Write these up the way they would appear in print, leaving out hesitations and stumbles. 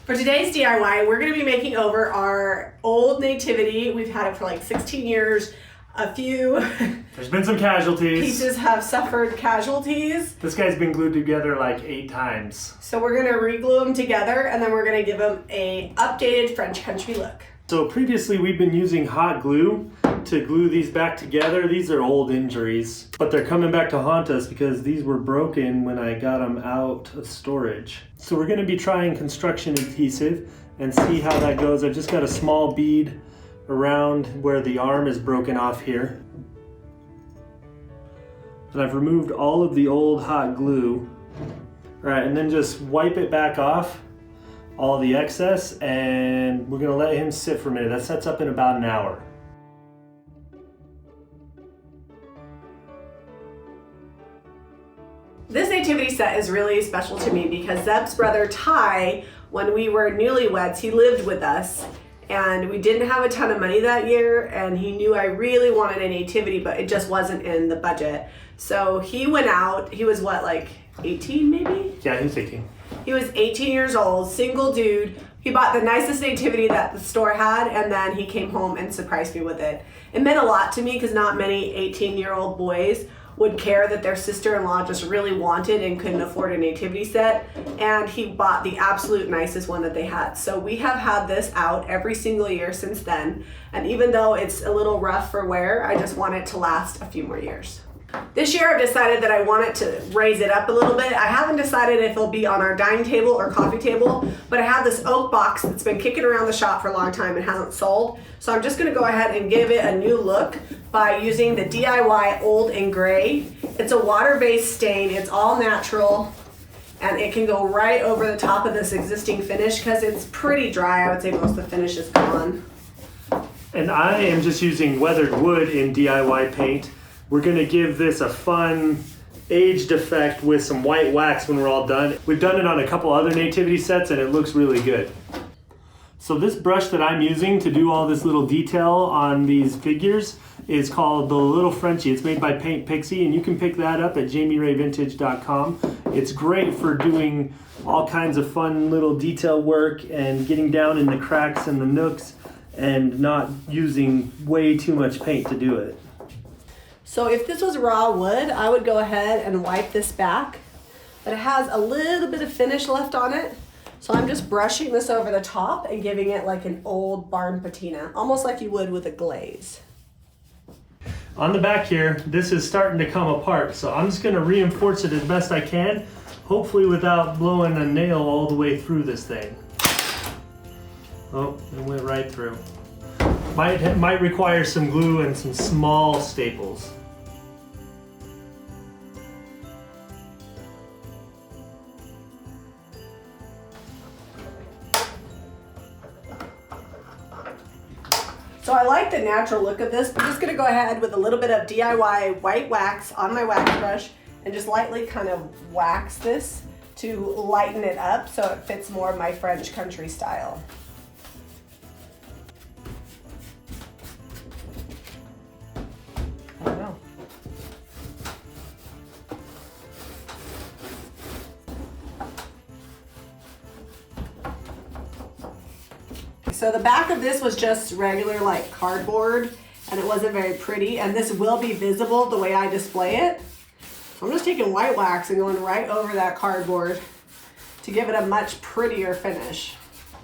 For today's DIY, we're going to be making over our old Nativity. We've had it for like 16 years. A few There's been some casualties. pieces have suffered casualties. This guy's been glued together like 8 times. So we're going to re-glue them together and then we're going to give them an updated French country look. So previously we've been using hot glue to glue these back together. These are old injuries, but they're coming back to haunt us because these were broken when I got them out of storage. So we're going to be trying construction adhesive and see how that goes. I've just got a small bead around where the arm is broken off here. And I've removed all of the old hot glue. All right, and then just wipe it back off, all the excess, and we're gonna let him sit for a minute. That sets up in about an hour. This nativity set is really special to me because Zeb's brother Ty, when we were newlyweds, he lived with us and we didn't have a ton of money that year and he knew I really wanted a nativity, but it just wasn't in the budget. So he went out, he was what, like 18 maybe? Yeah, he was 18. He was 18 years old, single dude. He bought the nicest nativity that the store had and then he came home and surprised me with it. It meant a lot to me because not many 18-year-old boys would care that their sister-in-law just really wanted and couldn't afford a nativity set, and he bought the absolute nicest one that they had. So we have had this out every single year since then, and even though it's a little rough for wear, I just want it to last a few more years. This year I've decided that I want it to raise it up a little bit. I haven't decided if it'll be on our dining table or coffee table, but I have this oak box that's been kicking around the shop for a long time and hasn't sold. So I'm just gonna go ahead and give it a new look by using the DIY Old and Gray. It's a water-based stain, it's all natural, and it can go right over the top of this existing finish because it's pretty dry. I would say most of the finish is gone. And I am just using weathered wood in DIY paint. We're gonna give this a fun aged effect with some white wax when we're all done. We've done it on a couple other nativity sets and it looks really good. So this brush that I'm using to do all this little detail on these figures is called the Little Frenchie. It's made by Paint Pixie and you can pick that up at jamirayvintage.com. It's great for doing all kinds of fun little detail work and getting down in the cracks and the nooks and not using way too much paint to do it. So if this was raw wood, I would go ahead and wipe this back, but it has a little bit of finish left on it. So I'm just brushing this over the top and giving it like an old barn patina, almost like you would with a glaze. On the back here, this is starting to come apart, so I'm just gonna reinforce it as best I can, hopefully without blowing a nail all the way through this thing. Oh, it went right through. Might require some glue and some small staples. So I like the natural look of this. I'm just gonna go ahead with a little bit of DIY white wax on my wax brush and just lightly kind of wax this to lighten it up so it fits more of my French country style. I don't know. So the back of this was just regular like cardboard and it wasn't very pretty, and this will be visible the way I display it. So I'm just taking white wax and going right over that cardboard to give it a much prettier finish.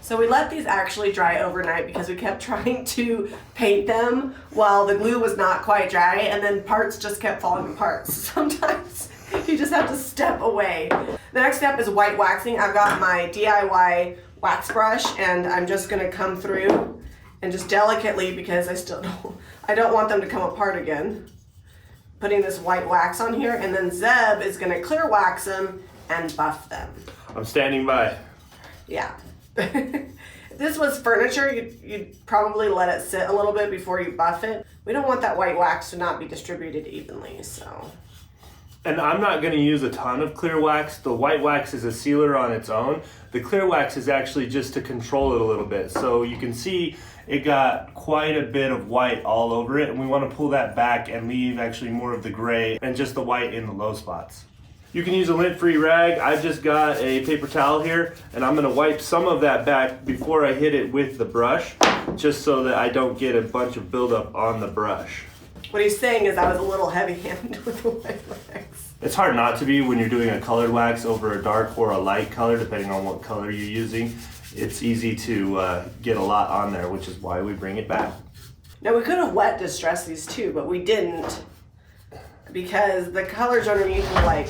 So we let these actually dry overnight because we kept trying to paint them while the glue was not quite dry and then parts just kept falling apart. So sometimes you just have to step away. The next step is white waxing. I've got my DIY wax brush and I'm just gonna come through and just delicately, because I don't want them to come apart again, putting this white wax on here, and then Zeb is gonna clear wax them and buff them. I'm standing by. Yeah. If this was furniture, you'd probably let it sit a little bit before you buff it. We don't want that white wax to not be distributed evenly, so. And I'm not going to use a ton of clear wax. The white wax is a sealer on its own. The clear wax is actually just to control it a little bit. So you can see it got quite a bit of white all over it, and we want to pull that back and leave actually more of the gray and just the white in the low spots. You can use a lint-free rag. I've just got a paper towel here, and I'm gonna wipe some of that back before I hit it with the brush, just so that I don't get a bunch of buildup on the brush. What he's saying is I was a little heavy-handed with the white wax. It's hard not to be when you're doing a colored wax over a dark or a light color, depending on what color you're using. It's easy to get a lot on there, which is why we bring it back. Now we could have wet distressed these too, but we didn't because the colors underneath were like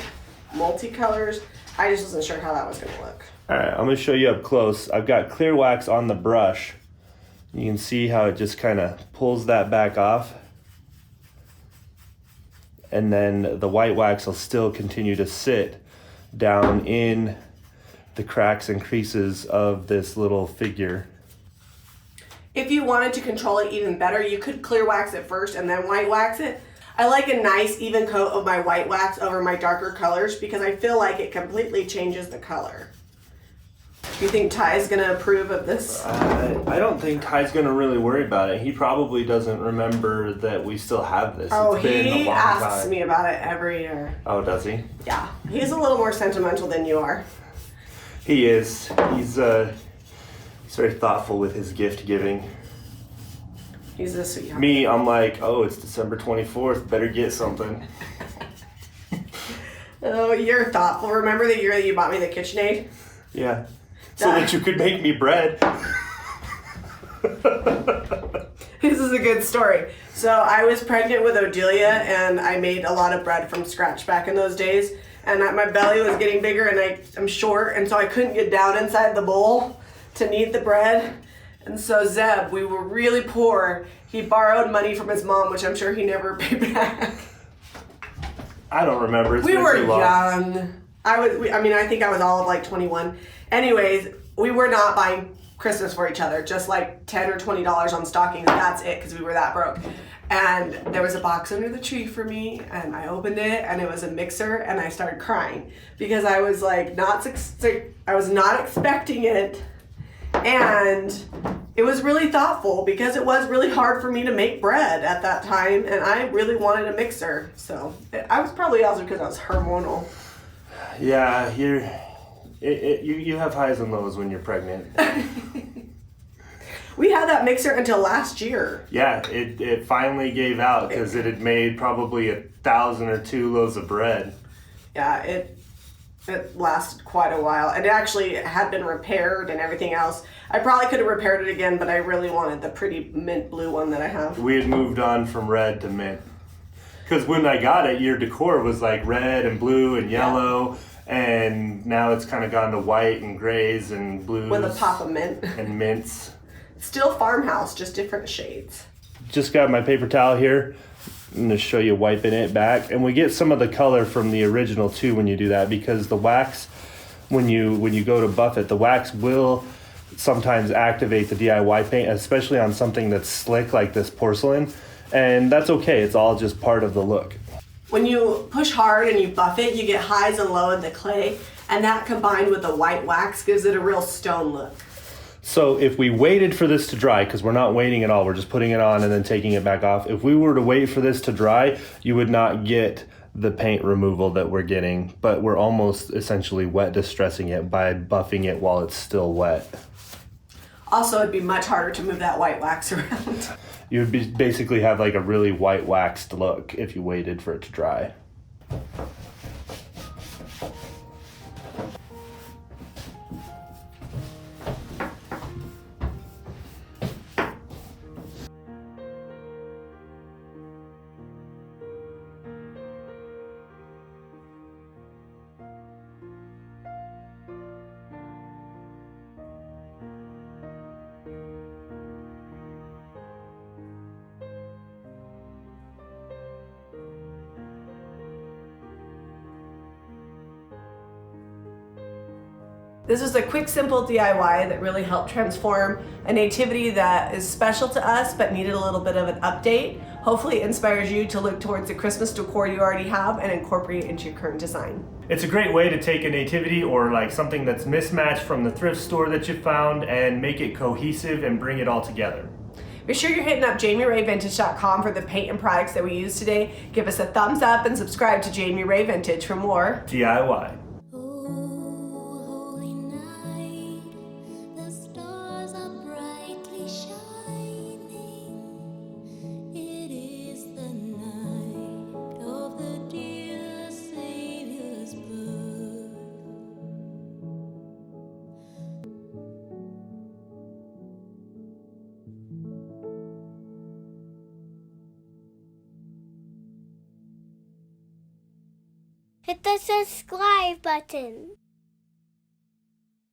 multicolors. I just wasn't sure how that was gonna look. All right, I'm gonna show you up close. I've got clear wax on the brush. You can see how it just kind of pulls that back off. And then the white wax will still continue to sit down in the cracks and creases of this little figure. If you wanted to control it even better, you could clear wax it first and then white wax it. I like a nice even coat of my white wax over my darker colors because I feel like it completely changes the color. Do you think Ty's gonna approve of this? I don't think Ty's gonna really worry about it. He probably doesn't remember that we still have this. Oh, it's been a he long asks time. me about it every year. Oh, does he? Yeah, he's a little more sentimental than you are. He is. He's very thoughtful with his gift giving. He's a sweetheart. Me, I'm like, oh, it's December 24th. Better get something. Oh, you're thoughtful. Remember the year that you bought me the KitchenAid? Yeah. So that you could make me bread. This is a good story. So I was pregnant with Odelia and I made a lot of bread from scratch back in those days. And my belly was getting bigger and I'm short and so I couldn't get down inside the bowl to knead the bread. And so Zeb, we were really poor. He borrowed money from his mom, which I'm sure he never paid back. I don't remember. It's We been were too long. young. I think I was all of like 21. Anyways, we were not buying Christmas for each other, just like $10 or $20 on stockings. That's it, because we were that broke. And there was a box under the tree for me, and I opened it, and it was a mixer, and I started crying because I was like I was not expecting it, and it was really thoughtful because it was really hard for me to make bread at that time, and I really wanted a mixer. So I was probably also because I was hormonal. Yeah, you have highs and lows when you're pregnant. We had that mixer until last year. Yeah, it finally gave out because it had made probably 1,000 or 2 loaves of bread. Yeah, it lasted quite a while. It actually had been repaired and everything else. I probably could have repaired it again, but I really wanted the pretty mint blue one that I have. We had moved on from red to mint. Because when I got it, your decor was like red and blue and yellow, and now it's kind of gone to white and grays and blues. With a pop of mint. And mints. Still farmhouse, just different shades. Just got my paper towel here. I'm going to show you wiping it back. And we get some of the color from the original too when you do that, because the wax, when you go to buff it, the wax will sometimes activate the DIY paint, especially on something that's slick like this porcelain. And that's okay, it's all just part of the look. When you push hard and you buff it, you get highs and lows in the clay, and that combined with the white wax gives it a real stone look. So if we waited for this to dry, because we're not waiting at all, we're just putting it on and then taking it back off. If we were to wait for this to dry, you would not get the paint removal that we're getting, but we're almost essentially wet distressing it by buffing it while it's still wet. Also, it'd be much harder to move that white wax around. You would basically have like a really white waxed look if you waited for it to dry. This is a quick, simple DIY that really helped transform a nativity that is special to us but needed a little bit of an update. Hopefully it inspires you to look towards the Christmas decor you already have and incorporate it into your current design. It's a great way to take a nativity or like something that's mismatched from the thrift store that you found and make it cohesive and bring it all together. Be sure you're hitting up JamiRayVintage.com for the paint and products that we use today. Give us a thumbs up and subscribe to Jami Ray Vintage for more DIY. Hit the subscribe button.